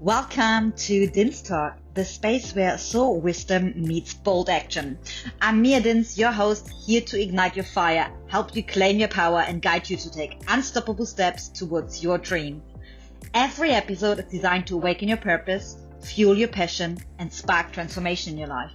Welcome to Din's Talk, the space where soul wisdom meets bold action. I'm Mia Dins, your host, here to ignite your fire, help you claim your power, and guide you to take unstoppable steps towards your dream. Every episode is designed to awaken your purpose, fuel your passion, and spark transformation in your life.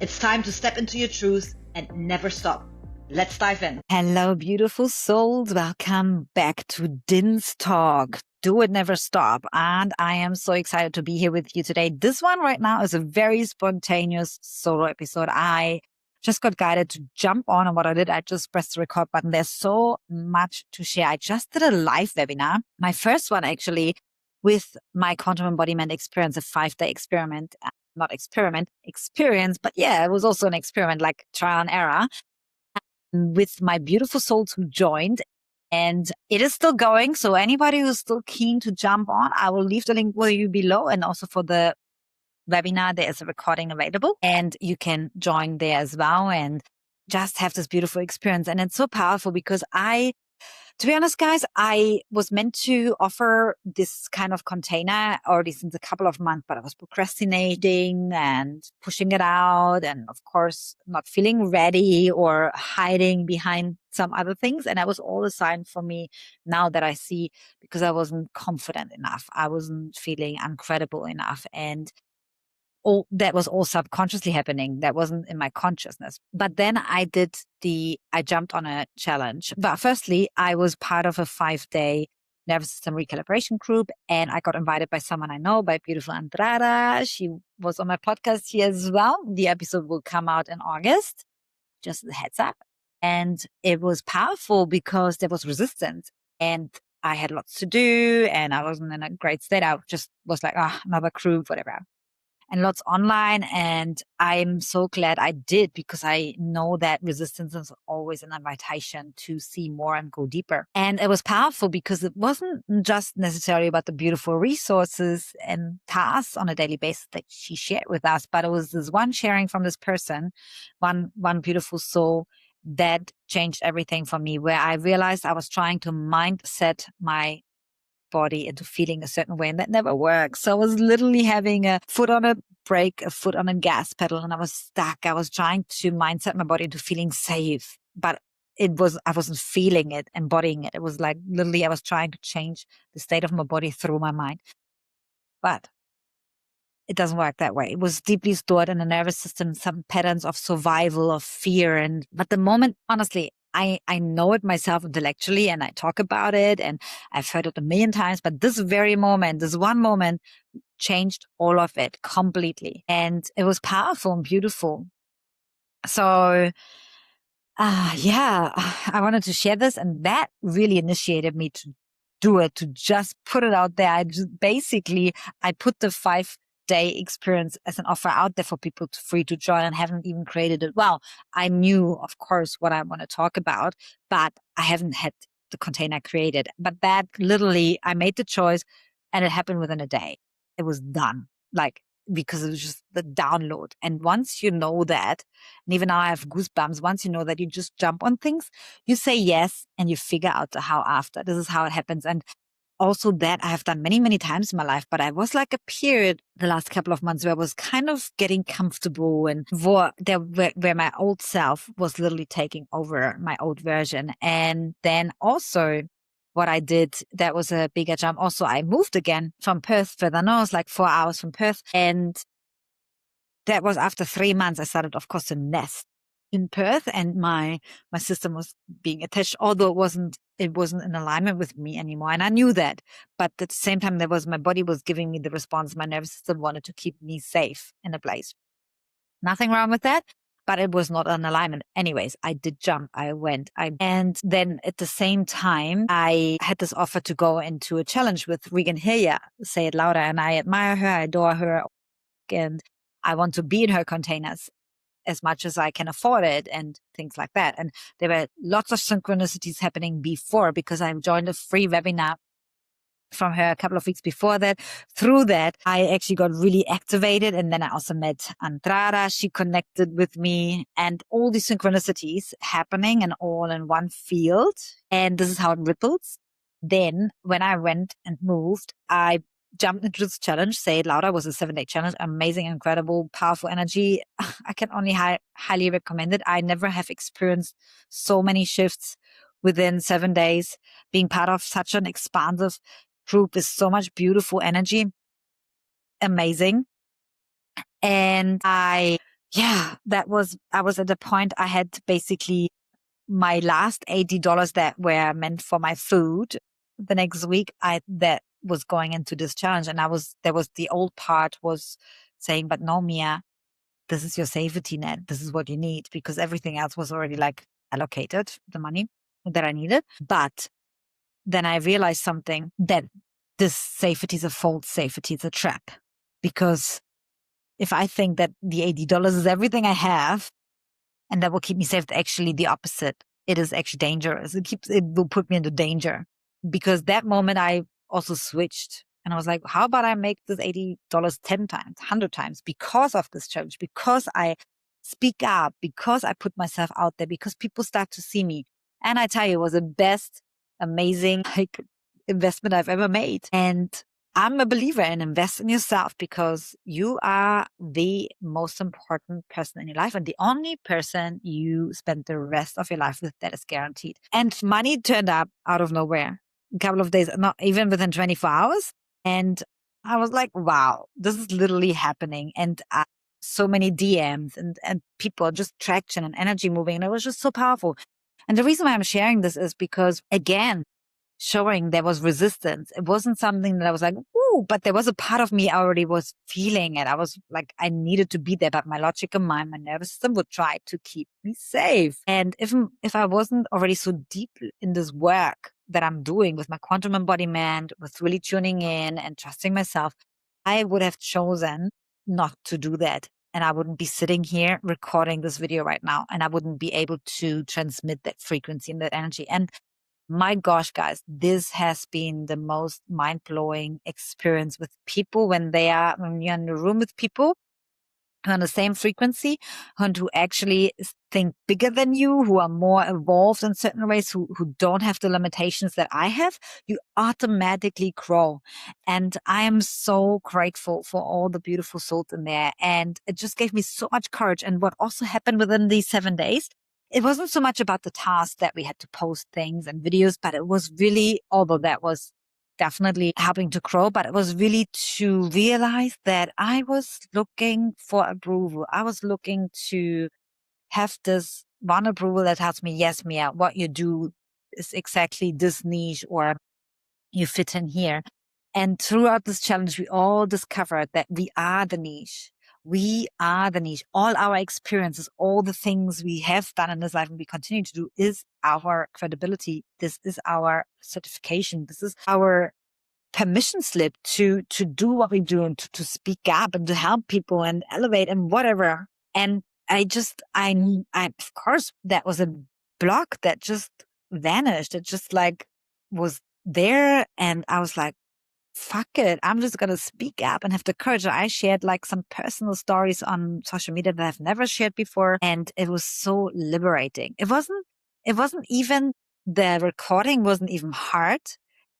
It's time to step into your truth and never stop. Let's dive in. Hello, beautiful souls. Welcome back to Din's Talk. Do it, never stop. And I am so excited to be here with you today. This one right now is a very spontaneous solo episode. I just got guided to jump on, and what I did, I just pressed the record button. There's so much to share. I just did a live webinar, my first one actually, with my Quantum Embodiment experience, a 5-day experiment. Not experiment, experience, but yeah, it was also an experiment, like trial and error, with my beautiful souls who joined. And it is still going. So anybody who's still keen to jump on, I will leave the link for you below. And also for the webinar, there is a recording available and you can join there as well and just have this beautiful experience. And it's so powerful because to be honest, guys, I was meant to offer this kind of container already since a couple of months, but I was procrastinating and pushing it out and, of course, not feeling ready or hiding behind some other things. And that was all a sign for me now that I see, because I wasn't confident enough. I wasn't feeling incredible enough. And that was all subconsciously happening. That wasn't in my consciousness. But then I jumped on a challenge. But firstly, I was part of a 5-day nervous system recalibration group, and I got invited by someone I know, by beautiful Andrada. She was on my podcast here as well. The episode will come out in August, just a heads up. And it was powerful because there was resistance and I had lots to do and I wasn't in a great state. I just was like, another group, whatever. And lots online. And I'm so glad I did, because I know that resistance is always an invitation to see more and go deeper. And it was powerful because it wasn't just necessarily about the beautiful resources and tasks on a daily basis that she shared with us, but it was this one sharing from this person, one beautiful soul, that changed everything for me, where I realized I was trying to mindset my body into feeling a certain way, and that never works. So I was literally having a foot on a brake, a foot on a gas pedal, and I was stuck. I was trying to mindset my body into feeling safe, but I wasn't feeling it, embodying it. It was like literally I was trying to change the state of my body through my mind. But it doesn't work that way. It was deeply stored in the nervous system, some patterns of survival, of fear. But the moment, honestly, I know it myself intellectually and I talk about it and I've heard it a million times, but this very moment, this one moment changed all of it completely. And it was powerful and beautiful. So, I wanted to share this, and that really initiated me to do it, to just put it out there. I put the 5-day experience as an offer out there for people free to join, and haven't even created it. Well, I knew, of course, what I want to talk about, but I haven't had the container created. But that literally, I made the choice and it happened within a day. It was done. Because it was just the download. And once you know that, and even now I have goosebumps, once you know that, you just jump on things, you say yes, and you figure out the how after. This is how it happens. And also that I have done many, many times in my life, but I was like a period the last couple of months where I was kind of getting comfortable and where my old self was literally taking over, my old version. And then also what I did, that was a bigger jump. Also, I moved again from Perth further north, like 4 hours from Perth. And that was after 3 months. I started, of course, to nest in Perth, and my system was being attached, although it wasn't in alignment with me anymore. And I knew that. But at the same time, my body was giving me the response. My nervous system wanted to keep me safe in a place. Nothing wrong with that, but it was not an alignment. Anyways, I did jump. I went. And then at the same time, I had this offer to go into a challenge with Regan Hillier, Say It Louder. And I admire her, I adore her, and I want to be in her containers as much as I can afford it and things like that. And there were lots of synchronicities happening before, because I joined a free webinar from her a couple of weeks before that. Through that, I actually got really activated. And then I also met Andrada. She connected with me, and all these synchronicities happening and all in one field. And this is how it ripples. Then when I went and moved, I jumped into this challenge. Say It Louder was a 7-day challenge. Amazing, incredible, powerful energy. I can only highly recommend it. I never have experienced so many shifts within 7 days. Being part of such an expansive group with so much beautiful energy. Amazing. And I was at the point I had basically my last $80 that were meant for my food. The next week that was going into this challenge, and there was the old part was saying, but no, Mia, this is your safety net. This is what you need, because everything else was already like allocated, the money that I needed. But then I realized something, that this safety is a false safety. It's a trap, because if I think that the $80 is everything I have and that will keep me safe, actually the opposite. It is actually dangerous. It will put me into danger, because that moment I also switched and I was like, how about I make this $80 10 times, 100 times because of this challenge, because I speak up, because I put myself out there, because people start to see me. And I tell you, it was the best, amazing investment I've ever made. And I'm a believer in invest in yourself, because you are the most important person in your life and the only person you spend the rest of your life with. That is guaranteed. And money turned up out of nowhere. A couple of days, not even within 24 hours. And I was like, wow, this is literally happening. And so many DMs and people, just traction and energy moving. And it was just so powerful. And the reason why I'm sharing this is because, again, showing there was resistance. It wasn't something that I was like, ooh, but there was a part of me already was feeling it. I was like, I needed to be there, but my logic and mind, my nervous system would try to keep me safe. And if I wasn't already so deep in this work that I'm doing with my quantum embodiment, with really tuning in and trusting myself, I would have chosen not to do that. And I wouldn't be sitting here recording this video right now. And I wouldn't be able to transmit that frequency and that energy. And my gosh, guys, this has been the most mind-blowing experience with people when you're in a room with people on the same frequency, and who actually think bigger than you, who are more evolved in certain ways, who don't have the limitations that I have. You automatically grow. And I am so grateful for all the beautiful souls in there. And it just gave me so much courage. And what also happened within these 7 days, it wasn't so much about the task that we had to post things and videos, but it was really, although that was definitely helping to grow, but it was really to realize that I was looking for approval. I was looking to have this one approval that tells me, yes, Mia, what you do is exactly this niche, or you fit in here. And throughout this challenge, we all discovered that we are the niche. We are the niche. All our experiences, all the things we have done in this life and we continue to do is our credibility. This is our certification. This is our permission slip to do what we do and to speak up and to help people and elevate and whatever. And I of course, that was a block that just vanished. It just like was there. And I was like, fuck it. I'm just going to speak up and have the courage. I shared like some personal stories on social media that I've never shared before. And it was so liberating. It wasn't even, the recording wasn't even hard.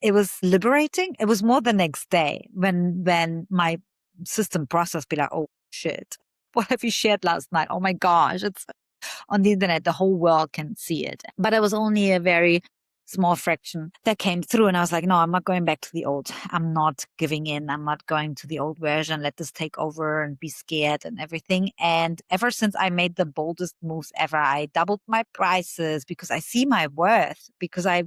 It was liberating. It was more the next day when my system processed, be like, oh shit, what have you shared last night? Oh my gosh, it's on the internet. The whole world can see it. But it was only a very small fraction that came through. And I was like, no, I'm not going back to the old. I'm not giving in. I'm not going to the old version. Let this take over and be scared and everything. And ever since I made the boldest moves ever, I doubled my prices because I see my worth, because I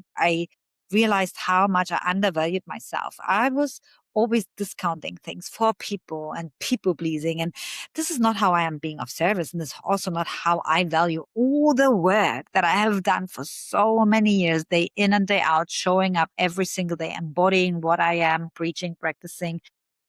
realized how much I undervalued myself. I was always discounting things for people and people pleasing. And this is not how I am being of service. And this is also not how I value all the work that I have done for so many years, day in and day out, showing up every single day, embodying what I am, preaching, practicing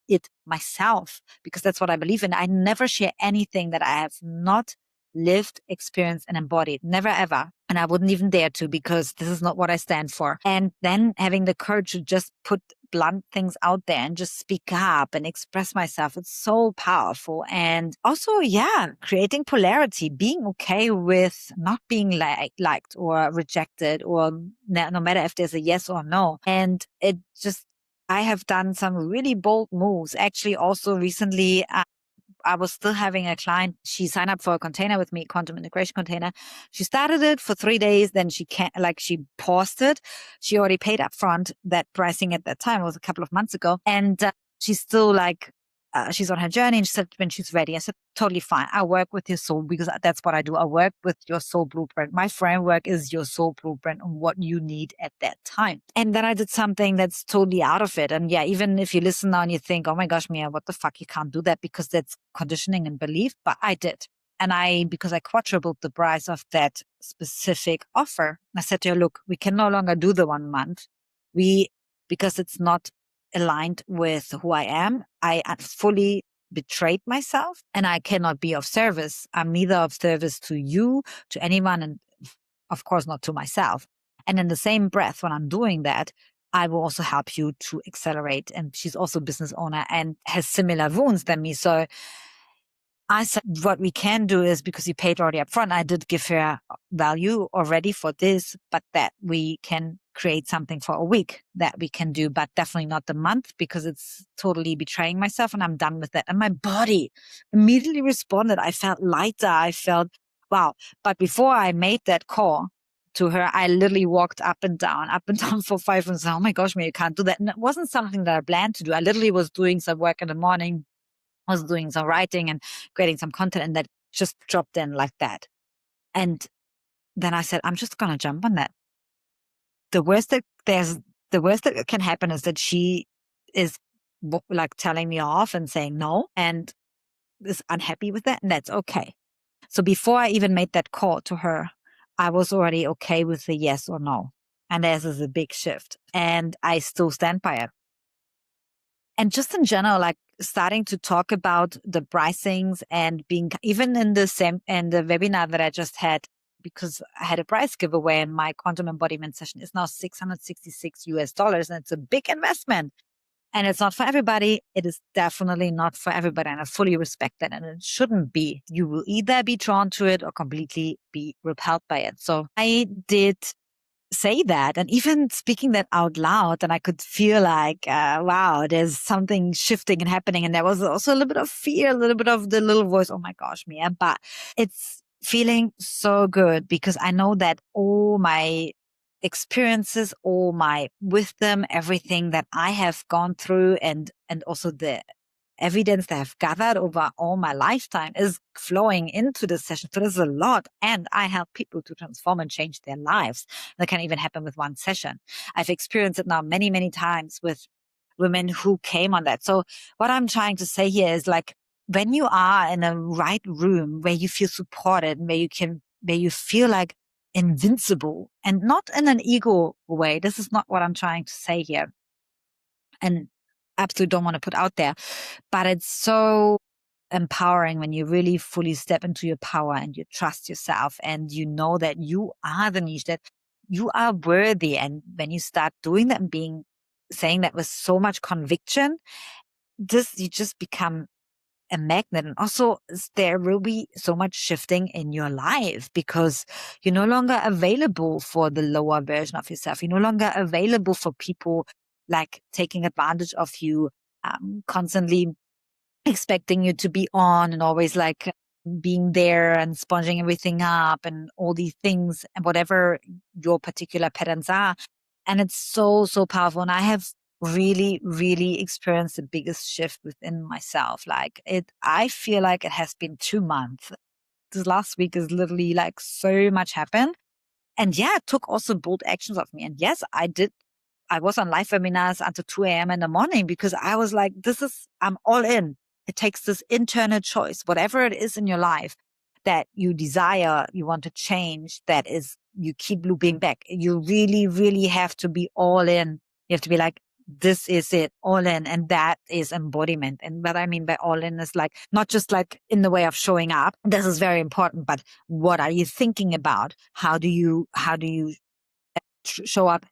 it myself, because that's what I believe in. I never share anything that I have not lived, experienced, and embodied. Never, ever. And I wouldn't even dare to, because this is not what I stand for. And then having the courage to just put blunt things out there and just speak up and express myself. It's so powerful. And also, creating polarity, being okay with not being liked or rejected, or no matter if there's a yes or no. And it just, I have done some really bold moves. Actually, also recently, I was still having a client. She signed up for a container with me, quantum integration container. She started it for 3 days. Then she she paused it. She already paid up front. That pricing at that time was a couple of months ago. And she's still she's on her journey, and she said when she's ready. I said, totally fine. I work with your soul because that's what I do. I work with your soul blueprint. My framework is your soul blueprint on what you need at that time. And then I did something that's totally out of it. And yeah, even if you listen now and you think, oh my gosh, Mia, what the fuck? You can't do that because that's conditioning and belief. But I did. And because I quadrupled the price of that specific offer, I said to her, look, we can no longer do the 1 month. Because it's not aligned with who I am. I fully betrayed myself and I cannot be of service. I'm neither of service to you, to anyone, and of course not to myself. And in the same breath, when I'm doing that, I will also help you to accelerate. And she's also a business owner and has similar wounds than me. So I said, what we can do is, because you paid already up front, I did give her value already for this, but that we can create something for a week that we can do, but definitely not the month, because it's totally betraying myself and I'm done with that. And my body immediately responded. I felt lighter. I felt, wow. But before I made that call to her, I literally walked up and down for 5 minutes. Oh my gosh, you can't do that. And it wasn't something that I planned to do. I literally was doing some work in the morning, was doing some writing and creating some content, and that just dropped in like that. And then I said, I'm just going to jump on that. The worst that can happen is that she is like telling me off and saying no and is unhappy with that. And that's okay. So before I even made that call to her, I was already okay with the yes or no. And this is a big shift, and I still stand by it. And just in general, like starting to talk about the pricings and being even in the webinar that I just had, because I had a prize giveaway and my quantum embodiment session is now $666 and it's a big investment. And it's not for everybody. It is definitely not for everybody. And I fully respect that. And it shouldn't be. You will either be drawn to it or completely be repelled by it. So I did say that, and even speaking that out loud, and I could feel like, wow, there's something shifting and happening. And there was also a little bit of fear, a little bit of the little voice, oh my gosh, Mia. But it's feeling so good because I know that all my experiences, all my wisdom, everything that I have gone through, and also the evidence that I've gathered over all my lifetime is flowing into this session. So there's a lot. And I help people to transform and change their lives. That can even happen with one session. I've experienced it now many, many times with women who came on that. So what I'm trying to say here is, like, when you are in a right room where you feel supported, where you feel like invincible, and not in an ego way. This is not what I'm trying to say here. And absolutely don't want to put out there, but it's so empowering when you really fully step into your power and you trust yourself and you know that you are the niche, that you are worthy. And when you start doing that and saying that with so much conviction, you just become a magnet. And also there will be so much shifting in your life because you're no longer available for the lower version of yourself. You're no longer available for people like taking advantage of you, constantly expecting you to be on and always like being there and sponging everything up and all these things and whatever your particular patterns are. And it's so, so powerful. And I have really, really experienced the biggest shift within myself. I feel like it has been 2 months. This last week is literally like so much happened. And yeah, it took also bold actions of me. And yes, I did. I was on live webinars until 2 a.m. in the morning because I was like, I'm all in. It takes this internal choice, whatever it is in your life that you desire, you want to change, that is, you keep looping back. You really, really have to be all in. You have to be like, this is it, all in. And that is embodiment. And what I mean by all in is like, not just like in the way of showing up. This is very important, but what are you thinking about? How do you show up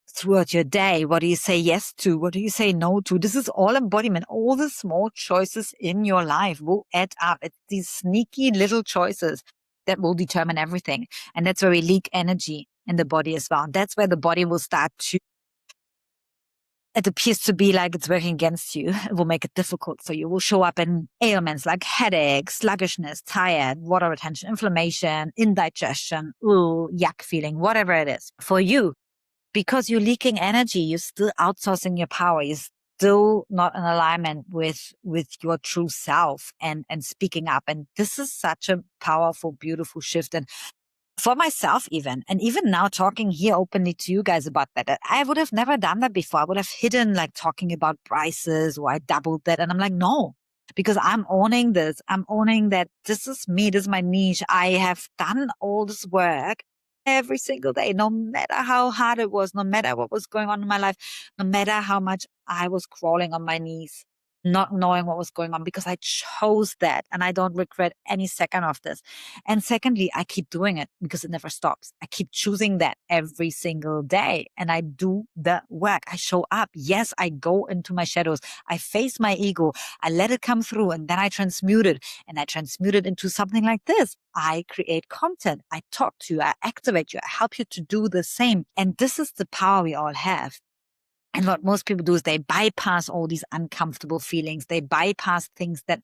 throughout your day? What do you say yes to? What do you say no to? This is all embodiment. All the small choices in your life will add up. It's these sneaky little choices that will determine everything. And that's where we leak energy in the body as well. And that's where the body will start to it appears to be like it's working against you. It will make it difficult for you. It will show up in ailments like headache, sluggishness, tired, water retention, inflammation, indigestion, yuck feeling, whatever it is for you. Because you're leaking energy, you're still outsourcing your power. You're still not in alignment with your true self and speaking up. And this is such a powerful, beautiful shift. And for myself even, and even now talking here openly to you guys about that, I would have never done that before. I would have hidden like talking about prices, or I doubled that. And I'm like, no, because I'm owning this. I'm owning that this is me. This is my niche. I have done all this work every single day, no matter how hard it was, no matter what was going on in my life, no matter how much I was crawling on my knees, not knowing what was going on, because I chose that and I don't regret any second of this. And secondly, I keep doing it because it never stops. I keep choosing that every single day and I do the work. I show up. Yes, I go into my shadows. I face my ego. I let it come through and then I transmute it, and I transmute it into something like this. I create content. I talk to you. I activate you. I help you to do the same. And this is the power we all have. And what most people do is they bypass all these uncomfortable feelings. They bypass things that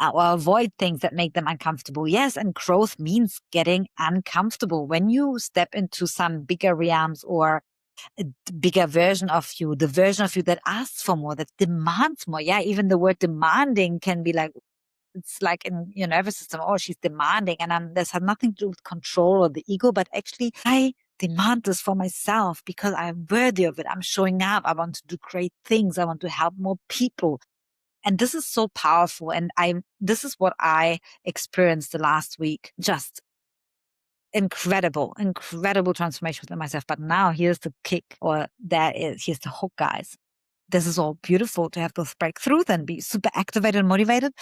or avoid things that make them uncomfortable. Yes, and growth means getting uncomfortable. When you step into some bigger realms or a bigger version of you, the version of you that asks for more, that demands more. Yeah, even the word demanding can be like, it's like in your nervous system, oh, she's demanding. And this has nothing to do with control or the ego, but actually I demand this for myself because I'm worthy of it. I'm showing up. I want to do great things. I want to help more people. And this is so powerful. And this is what I experienced the last week. Just incredible transformation within myself. But now here's the kick, or here's the hook, guys. This is all beautiful to have those breakthroughs and be super activated and motivated.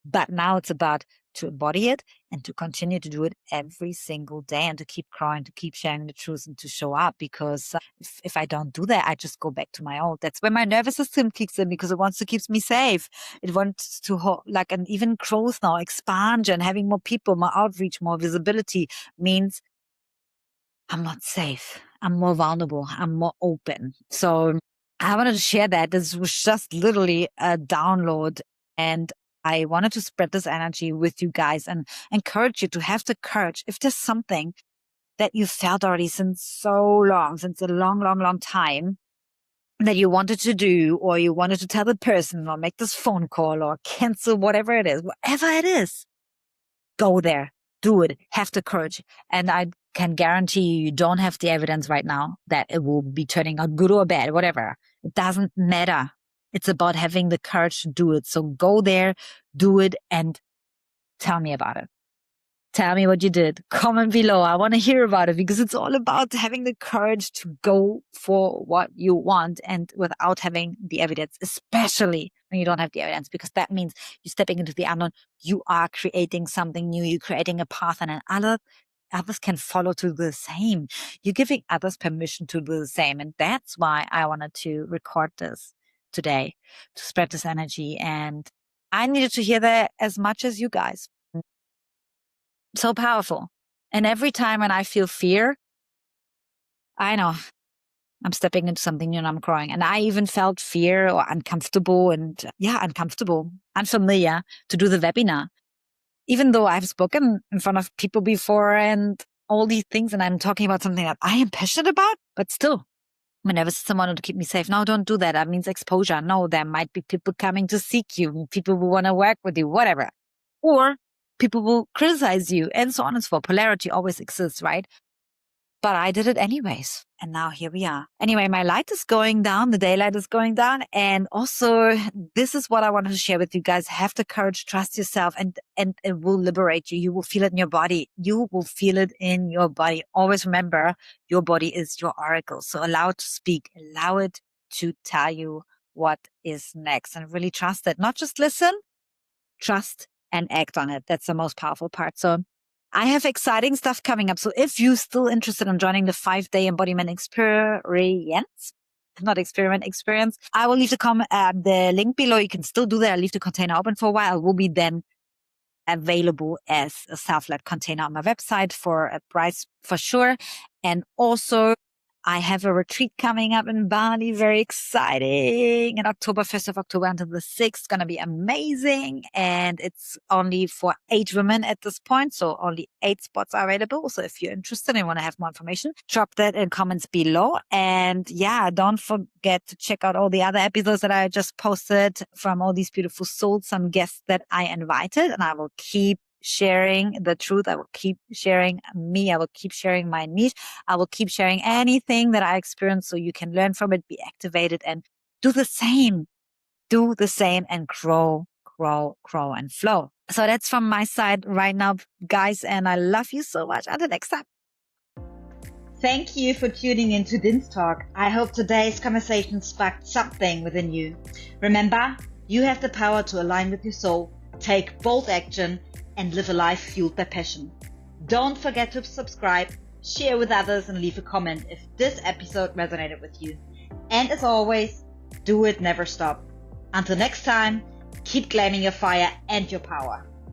But now it's about to embody it and to continue to do it every single day and to keep growing, to keep sharing the truth and to show up. Because if I don't do that, I just go back to my old. That's where my nervous system kicks in, because it wants to keep me safe. It wants to and even growth now, expansion, having more people, more outreach, more visibility means I'm not safe. I'm more vulnerable. I'm more open. So I wanted to share that. This was just literally a download, and I wanted to spread this energy with you guys and encourage you to have the courage. If there's something that you felt already since so long, since a long time, that you wanted to do, or you wanted to tell the person, or make this phone call, or cancel whatever it is, go there, do it, have the courage. And I can guarantee you don't have the evidence right now that it will be turning out good or bad, whatever. It doesn't matter. It's about having the courage to do it. So go there, do it, and tell me about it. Tell me what you did. Comment below. I want to hear about it, because it's all about having the courage to go for what you want, and without having the evidence, especially when you don't have the evidence, because that means you're stepping into the unknown. You are creating something new. You're creating a path, and others can follow to the same. You're giving others permission to do the same. And that's why I wanted to record this today, to spread this energy. And I needed to hear that as much as you guys. So powerful. And every time when I feel fear, I know I'm stepping into something new and I'm growing. And I even felt fear or uncomfortable unfamiliar to do the webinar. Even though I've spoken in front of people before and all these things, and I'm talking about something that I am passionate about, but still, whenever someone wanted to keep me safe, no, don't do that. That means exposure. No, there might be people coming to seek you, people who want to work with you, whatever. Or people will criticize you, and so on and so forth. Polarity always exists, right? But I did it anyways. And now here we are. Anyway, my light is going down. The daylight is going down. And also, this is what I wanted to share with you guys. Have the courage, trust yourself, and it will liberate you. You will feel it in your body. You will feel it in your body. Always remember, your body is your oracle. So allow it to speak. Allow it to tell you what is next. And really trust it. Not just listen, trust and act on it. That's the most powerful part. So I have exciting stuff coming up. So if you're still interested in joining the 5-day embodiment experience, I will leave the link below. You can still do that. I'll leave the container open for a while. It will be then available as a self-led container on my website for a price for sure. And also I have a retreat coming up in Bali. Very exciting. In October, 1st of October until the 6th. Going to be amazing. And it's only for 8 women at this point. So only 8 spots are available. So if you're interested and want to have more information, drop that in comments below. And yeah, don't forget to check out all the other episodes that I just posted from all these beautiful souls, some guests that I invited. And I will keep sharing the truth. I will keep sharing me. I will keep sharing my niche. I will keep sharing anything that I experience so you can learn from it, be activated, and do the same. Do the same and grow, and flow. So that's from my side right now, guys. And I love you so much. Until next time. Thank you for tuning in to Din's Talk. I hope today's conversation sparked something within you. Remember, you have the power to align with your soul, take bold action, and live a life fueled by passion. Don't forget to subscribe, share with others, and leave a comment if this episode resonated with you. And as always, do it, never stop. Until next time, keep claiming your fire and your power.